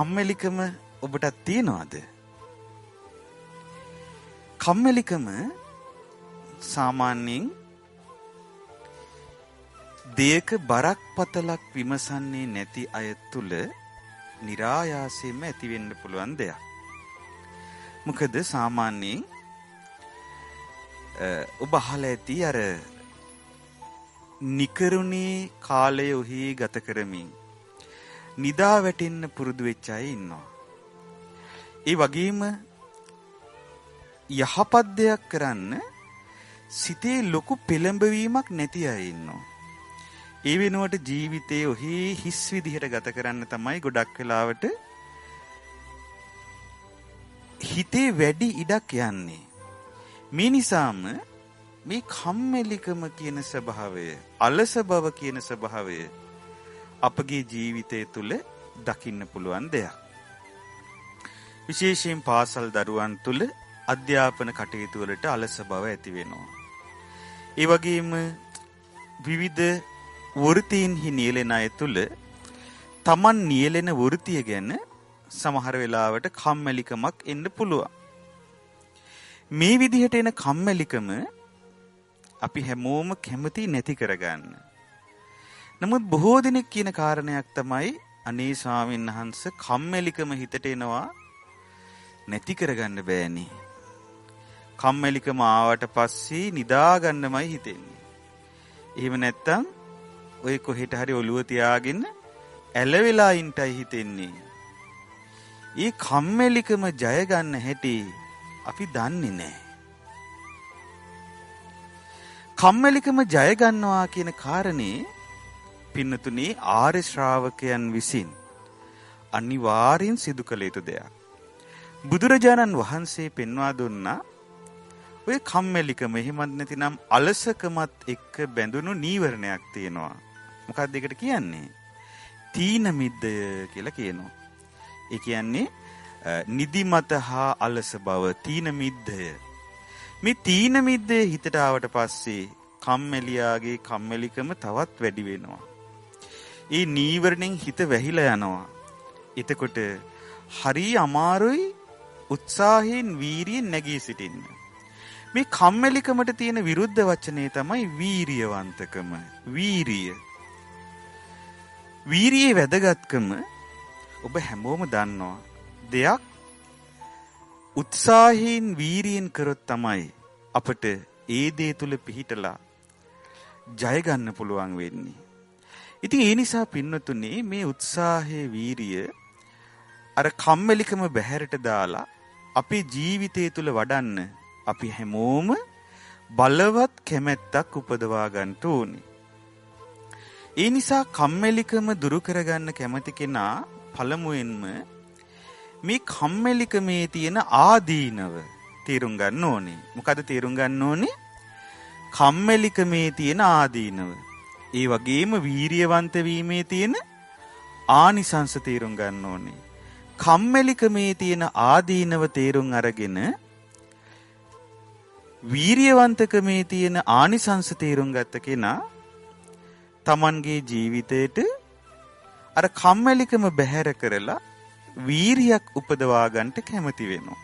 කම්මැලිකම ඔබට තියෙනවද? කම්මැලිකම සාමාන්‍යයෙන් දෙයක බරක් පතලක් විමසන්නේ නැති අය තුල નિરાයාසයෙන්ම ඇති වෙන්න පුළුවන් දෙයක්. මොකද සාමාන්‍යයෙන් ඔබ අහලා ඇති අර නිකරුණේ කාලය ඔහි ගත කරමින් නිදා වැටෙන්න පුරුදු වෙච්ච අය ඉන්නවා. ඒ වගේම යහපත් දෙයක් කරන්න සිතේ ලොකු පෙළඹවීමක් නැති අය ඉන්නවා. ඒ වෙනුවට ජීවිතේ ඔහි හිස් විදිහට ගත කරන්න තමයි ගොඩක් වෙලාවට හිතේ වැඩි ඉඩක් යන්නේ. මේ නිසාම මේ කම්මැලිකම කියන ස්වභාවය, අලස බව කියන ස්වභාවය අපගේ ජීවිතය තුළ දකින්න පුළුවන් දෙයක්. විශේෂයෙන් පාසල් දරුවන් තුළ අධ්‍යාපන කටයුතු වලට අලස බව ඇති වෙනවා. ඒ වගේම විවිධ වෘත්තීන්හි නියැලෙන අය තුළ Taman නියැලෙන වෘත්තිය ගැන සමහර වෙලාවට කම්මැලිකමක් එන්න පුළුවන්. මේ විදිහට එන කම්මැලිකම අපි හැමෝම කැමති නැති කරගන්න. නමුත් බොහෝ දෙනෙක් කියන කාරණයක් තමයි අනේ ස්වාමීන් වහන්සේ කම්මැලිකම හිතට එනවා නැති කරගන්න බෑනේ. කම්මැලිකම ආවට පස්සේ නිදා ගන්නමයි හිතෙන්නේ. එහෙම නැත්තම් ඔය කොහෙට හරි ඔළුව තියාගෙන ඇලවිලා ඉන්නයි හිතෙන්නේ. ඒ කම්මැලිකම ජය ගන්න හැටි අපි දන්නේ නැහැ. කම්මැලිකම ජය ගන්නවා කියන කාරණේ පින්නතුනේ ආර්ය ශ්‍රාවකයන් විසින් අනිවාර්යෙන් සිදු කළ යුතු දෙයක්. බුදුරජාණන් වහන්සේ පෙන්වා දුන්නා ඔය කම්මැලිකම එහෙමත් නැතිනම් අලසකමත් එක්ක බැඳුණු නීවරණයක් තියෙනවා. මොකක්ද ඒකට කියන්නේ? තීන මිද්දය කියලා කියනවා. ඒ කියන්නේ නිදිමත හා අලස බව තීන මිද්දය. මේ තීන මිද්දේ හිතට ආවට පස්සේ කම්මැලියාගේ කම්මැලිකම තවත් වැඩි වෙනවා. ඒ නීවරණෙන් හිත වැහිලා යනවා. එතකොට හරි අමාරුයි උත්සාහයෙන් වීරියෙන් නැගී සිටින්න. මේ කම්මැලිකමට තියෙන විරුද්ධ වචනේ තමයි වීරියවන්තකම. වීරිය. වීරියේ වැදගත්කම ඔබ හැමෝම දන්නවා. දෙයක් උත්සාහයෙන් වීරියෙන් කරොත් තමයි අපට ඒ දේ තුල පිහිටලා ජය ගන්න පුළුවන් වෙන්නේ. ඉතින් ඒ නිසා පින්නතුනේ මේ උත්සාහයේ වීරිය අර කම්මැලිකම බැහැරට දාලා අපේ ජීවිතය තුල වඩන්න අපි හැමෝම බලවත් කැමැත්තක් උපදවා ගන්න ඕනේ. ඒ නිසා කම්මැලිකම දුරු කරගන්න කැමති කෙනා පළමුවෙන්ම මේ කම්මැලිකමේ තියෙන ආදීනව තේරුම් ගන්න ඕනේ. මොකද තේරුම් ගන්න ඕනේ? කම්මැලිකමේ තියෙන ආදීනව. ඒ වගේම වීරියවන්ත වීමේ තියෙන ආනිසංස තේරුම් ගන්න ඕනේ. කම්මැලිකමේ තියෙන ආදීනව තේරුම් අරගෙන වීරියවන්තකමේ තියෙන ආනිසංස තේරුම් ගත්ත කෙනා තමන්ගේ ජීවිතේට අර කම්මැලිකම බැහැර කරලා වීරියක් උපදවා ගන්නට කැමති වෙනවා.